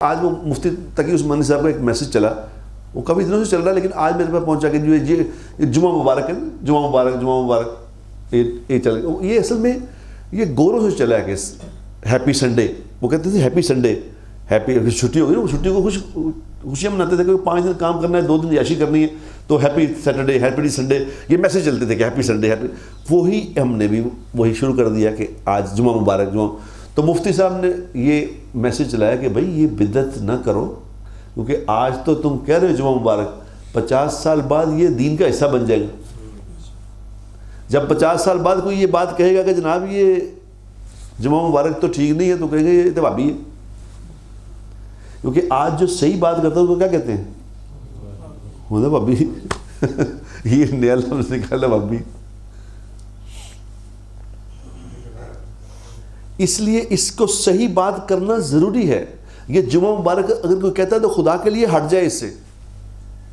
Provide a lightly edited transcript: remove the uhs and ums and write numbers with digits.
آج وہ مفتی تقی عثمانی صاحب کا ایک میسج چلا, وہ کافی دنوں سے چل رہا ہے لیکن آج میرے پاس پہنچا کہ جو یہ جمعہ مبارک ہے, جمعہ مبارک جمعہ مبارک, یہ چل گیا. یہ اصل میں یہ گوروں سے چلا ہے کہ ہیپی سنڈے, وہ کہتے تھے ہیپی سنڈے, ہیپی چھٹی ہوگی نا, وہ چھٹی کو خوشیاں مناتے تھے کہ 5 دن کام کرنا ہے, 2 دن عیاشی کرنی ہے, تو ہیپی سیٹرڈے, ہیپی سنڈے, یہ میسج چلتے تھے کہ ہیپی سنڈے ہیپی. وہی ہم نے بھی وہی شروع کر دیا کہ آج جمعہ مبارک جمعہ. تو مفتی صاحب نے یہ میسج چلایا کہ بھائی یہ بدعت نہ کرو, کیونکہ آج تو تم کہہ رہے ہو جمعہ مبارک, 50 سال بعد یہ دین کا حصہ بن جائے گا. جب 50 سال بعد کوئی یہ بات کہے گا کہ جناب یہ جمعہ مبارک تو ٹھیک نہیں ہے, تو کہیں گے یہ تو وہابی ہے. کیونکہ آج جو صحیح بات کرتا ہے اس کو کیا کہتے ہیں, ہونا وہابی. یہ نیا لفظ نکالا وہابی. اس لیے اس کو صحیح بات کرنا ضروری ہے. یہ جمعہ مبارک اگر کوئی کہتا ہے تو خدا کے لیے ہٹ جائے اس سے.